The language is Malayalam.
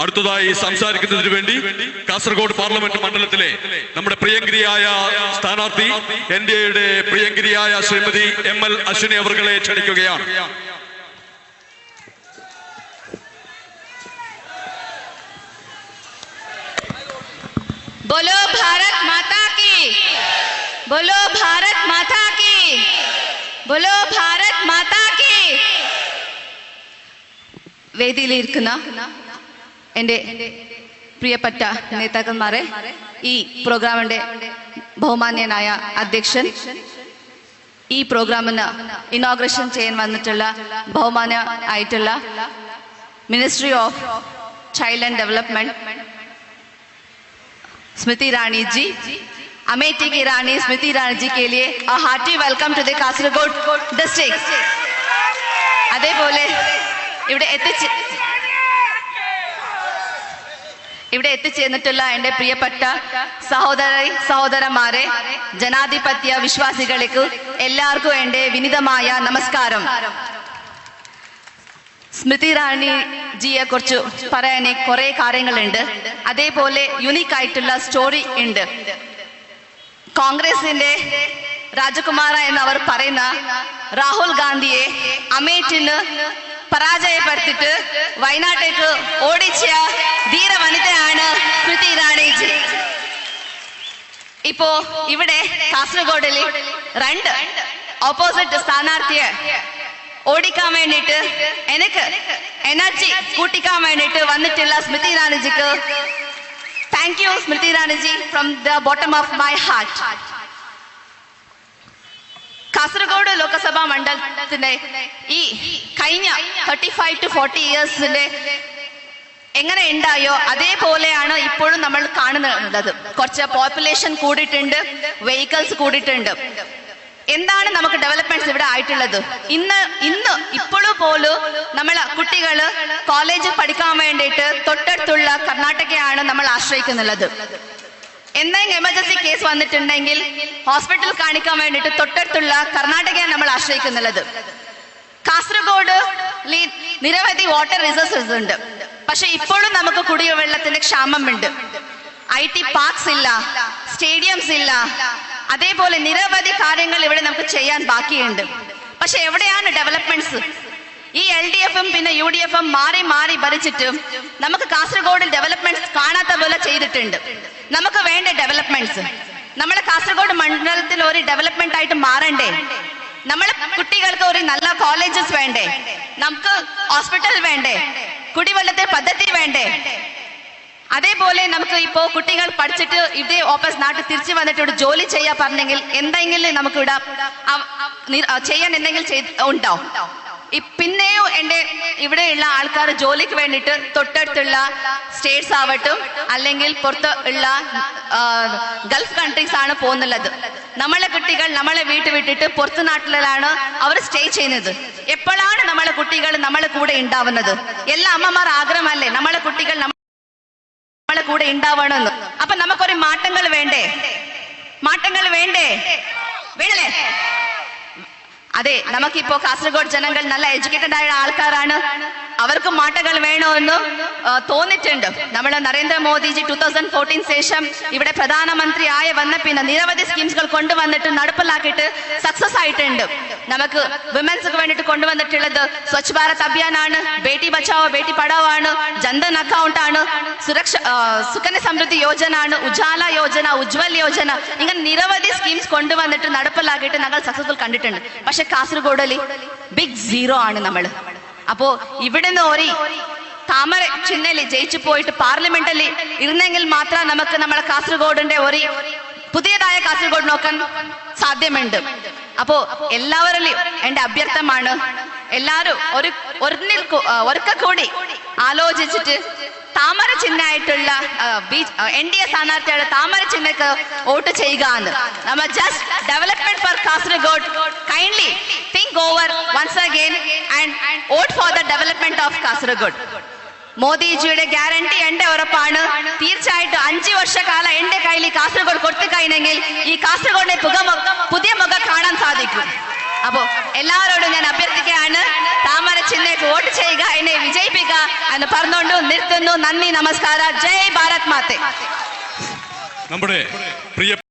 അടുത്തതായി സംസാരിക്കുന്നതിന് വേണ്ടി കാസർഗോഡ് പാർലമെന്റ് മണ്ഡലത്തിലെ നമ്മുടെ പ്രിയങ്കരിയായ സ്ഥാനാർത്ഥി എൻഡിഎയുടെ പ്രിയങ്കരിയായ ശ്രീമതി ML അശ്വിനി അവർകളെ ക്ഷണിക്കുകയാണ്. बोलो भारत माता की, बोलो भारत माता की, बोलो भारत माता की. വേദിയിലിരിക്കുന്ന എൻ്റെ പ്രിയപ്പെട്ട നേതാക്കന്മാരെ, ഈ പ്രോഗ്രാമിന്റെ ബഹുമാന്യനായ അധ്യക്ഷൻ, ഈ പ്രോഗ്രാമിന് ഇനോഗ്രേഷൻ ചെയ്യാൻ വന്നിട്ടുള്ള ബഹുമാന്യ ആയിട്ടുള്ള ministry of child and development Smriti Rani ji, Amethi की रानी स्मृति रानी जी के लिए a hearty welcome to the Kasaragod district. അതേപോലെ ഇവിടെ എത്തിച്ചേർന്നിട്ടുള്ള എൻ്റെ പ്രിയപ്പെട്ട സഹോദരന്മാരെ, ജനാധിപത്യ വിശ്വാസികൾക്ക് എല്ലാവർക്കും എൻ്റെ വിനീതമായ നമസ്കാരം. സ്മൃതി റാണി ജിയെ കുറിച്ച് പറയാൻ കുറെ കാര്യങ്ങളുണ്ട്. അതേപോലെ യുണീക്ക് ആയിട്ടുള്ള സ്റ്റോറി ഉണ്ട്. കോൺഗ്രസിന്റെ രാജകുമാര എന്നവർ പറയുന്ന രാഹുൽ ഗാന്ധിയെ അമേഠിന് പരാജയപ്പെടുത്തിട്ട് വയനാട്ടേക്ക് ഓടിച്ച ധീര വനിതയാണ് സ്മൃതി റാണി ജി. ഇപ്പോ ഇവിടെ കാസർഗോഡിൽ രണ്ട് ഓപ്പോസിറ്റ് സ്ഥാനാർത്ഥിയെ ഓടിക്കാൻ വേണ്ടിയിട്ട് എനിക്ക് എനർജി കൂട്ടിക്കാൻ വേണ്ടിയിട്ട് വന്നിട്ടുള്ള സ്മൃതി റാണിജിക്ക് thank you Smriti Rani ji from the bottom of my heart. Kasaragod Lok Sabha മണ്ഡലത്തിന്റെ ഈ കഴിഞ്ഞ 35 to 40 ഇയേഴ്സിന്റെ എങ്ങനെ ഉണ്ടായോ അതേപോലെയാണ് ഇപ്പോഴും നമ്മൾ കാണുന്നത്. കുറച്ച് പോപ്പുലേഷൻ കൂടിയിട്ടുണ്ട്, വെഹിക്കിൾസ് കൂടിയിട്ടുണ്ട്. എന്താണ് നമുക്ക് ഡെവലപ്മെന്റ്സ് ഇവിടെ ആയിട്ടുള്ളത്? ഇന്ന് ഇപ്പോഴും പോലും നമ്മളെ കുട്ടികള് കോളേജിൽ പഠിക്കാൻ വേണ്ടിയിട്ട് തൊട്ടടുത്തുള്ള കർണാടകയാണ് നമ്മൾ ആശ്രയിക്കുന്നുള്ളത്. എന്തെങ്കിലും എമർജൻസി കേസ് വന്നിട്ടുണ്ടെങ്കിൽ ഹോസ്പിറ്റൽ കാണിക്കാൻ വേണ്ടിയിട്ട് തൊട്ടടുത്തുള്ള കർണാടകയാണ് നമ്മൾ ആശ്രയിക്കുന്നുള്ളത്. കാസർഗോഡ് നിരവധി വാട്ടർ റിസോഴ്സസ് ഉണ്ട്, പക്ഷെ ഇപ്പോഴും നമുക്ക് കുടിവെള്ളത്തിന്റെ ക്ഷാമമുണ്ട്. IT പാർക്സ് ഇല്ല, സ്റ്റേഡിയംസ് ഇല്ല, അതേപോലെ നിരവധി കാര്യങ്ങൾ ഇവിടെ നമുക്ക് ചെയ്യാൻ ബാക്കിയുണ്ട്. പക്ഷെ എവിടെയാണ് ഡെവലപ്മെന്റ്സ്? ഈ LDFും പിന്നെ UDFും മാറി മാറി ഭരിച്ചിട്ട് നമുക്ക് കാസർഗോഡിൽ ഡെവലപ്മെന്റ്സ് കാണാത്ത പോലെ ചെയ്തിട്ടുണ്ട്. നമുക്ക് വേണ്ട ഡെവലപ്മെന്റ്സ് നമ്മളെ കാസർഗോഡ് മണ്ഡലത്തിൽ ഒരു ഡെവലപ്മെന്റ് ആയിട്ട് മാറണ്ടേ? നമ്മളെ കുട്ടികൾക്ക് ഒരു നല്ല കോളേജസ് വേണ്ടേ? നമുക്ക് ഹോസ്പിറ്റൽ വേണ്ടേ? കുടിവെള്ളത്തെ പദ്ധതി വേണ്ടേ? അതേപോലെ നമുക്ക് ഇപ്പോ കുട്ടികൾ പഠിച്ചിട്ട് ഇതേ ഓപ്പസ് നാട്ടിൽ തിരിച്ചു വന്നിട്ട് ഇവിടെ ജോലി ചെയ്യാൻ പറഞ്ഞെങ്കിൽ എന്തെങ്കിലും നമുക്ക് ഇവിടെ ചെയ്യാൻ എന്തെങ്കിലും ഉണ്ടോ? പിന്നെയും എൻ്റെ ഇവിടെയുള്ള ആൾക്കാർ ജോലിക്ക് വേണ്ടിയിട്ട് തൊട്ടടുത്തുള്ള സ്റ്റേറ്റ്സ് ആവട്ടും അല്ലെങ്കിൽ പുറത്ത് ഉള്ള ഗൾഫ് കൺട്രീസ് ആണ് പോകുന്നുള്ളത്. നമ്മളെ കുട്ടികൾ നമ്മളെ വീട്ടിൽ വിട്ടിട്ട് പുറത്തു നാട്ടിലാണ് അവർ സ്റ്റേ ചെയ്യുന്നത്. എപ്പോഴാണ് നമ്മളെ കുട്ടികൾ നമ്മളെ കൂടെ ഉണ്ടാവുന്നത്? എല്ലാ അമ്മമാർ ആഗ്രഹമല്ലേ നമ്മളെ കുട്ടികൾ നമ്മളെ കൂടെ ഉണ്ടാവണമെന്ന്? അപ്പൊ നമുക്കൊരു മാറ്റങ്ങൾ വേണ്ടേ? വേണ്ടേ? അതെ, നമുക്കിപ്പോ കാസർഗോഡ് ജനങ്ങൾ നല്ല എഡ്യൂക്കേറ്റഡ് ആയ ആൾക്കാരാണ്. അവർക്ക് മാറ്റങ്ങൾ വേണമെന്ന് തോന്നിയിട്ടുണ്ട്. നമ്മൾ നരേന്ദ്രമോദിജി 2014 ശേഷം ഇവിടെ പ്രധാനമന്ത്രി ആയ വന്ന പിന്നെ നിരവധി സ്കീംസുകൾ കൊണ്ടുവന്നിട്ട് നടപ്പിലാക്കിയിട്ട് സക്സസ് ആയിട്ടുണ്ട്. നമുക്ക് വിമൻസിന് വേണ്ടിയിട്ട് കൊണ്ടുവന്നിട്ടുള്ളത് സ്വച്ഛ് ഭാരത് അഭിയാനാണ്, ബേട്ടി ബച്ചാവോ ബേട്ടി പഠാവോ ആണ്, ജൻധൻ അക്കൗണ്ട് ആണ്, സുകന്യ സമൃദ്ധി യോജന ആണ്, ഉജാല യോജന, ഉജ്വൽ യോജന, ഇങ്ങനെ നിരവധി സ്കീംസ് കൊണ്ടുവന്നിട്ട് നടപ്പിലാക്കിയിട്ട് ഞങ്ങൾ സക്സസ്ഫുൾ കണ്ടിട്ടുണ്ട്. പക്ഷെ കാസർഗോഡിൽ ബിഗ് സീറോ ആണ് നമ്മൾ. അപ്പോ ഇവിടുന്ന് ഒരു താമര ചിഹ്നയിൽ ജയിച്ചു പോയിട്ട് പാർലമെന്റിൽ ഇരുന്നെങ്കിൽ മാത്രം നമുക്ക് നമ്മളെ കാസർഗോഡിന്റെ ഒരു പുതിയതായ കാസർഗോഡ് നോക്കാൻ സാധ്യമുണ്ട്. അപ്പോ എല്ലാവരിലും എന്റെ അഭ്യർത്ഥനമാണ്, എല്ലാവരും ഒരിക്കൽ കൂടി ആലോചിച്ചിട്ട് താമര ചിഹ്നമായിട്ടുള്ള NDA സ്ഥാനാർത്ഥിയുടെ താമര ചിഹ്നക്ക് വോട്ട് ചെയ്യുക എന്ന്. നമ്മൾ just development for Kasaragod, kindly think over once again and vote for the development of Kasaragod. മോദിജിയുടെ ഗ്യാരണ്ടി എന്റെ ഉറപ്പാണ്. തീർച്ചയായിട്ടും 5 വർഷക്കാലം എന്റെ കയ്യിൽ കാസർഗോഡ് കൊടുത്തു കഴിഞ്ഞെങ്കിൽ ഈ കാസർഗോഡിനെ പുതിയ മുഖം കാണാൻ സാധിക്കും. അപ്പോ എല്ലാവരോടും ഞാൻ അഭ്യർത്ഥിക്കുകയാണ്, താമര ചിഹ്നയ്ക്ക് വോട്ട് ചെയ്യുക, എന്നെ വിജയിപ്പിക്കുക എന്ന് പറഞ്ഞുകൊണ്ട് നിർത്തുന്നു. നന്ദി, നമസ്കാരം. ജയ് ഭാരത് മാതേ. നമ്മുടെ പ്രിയ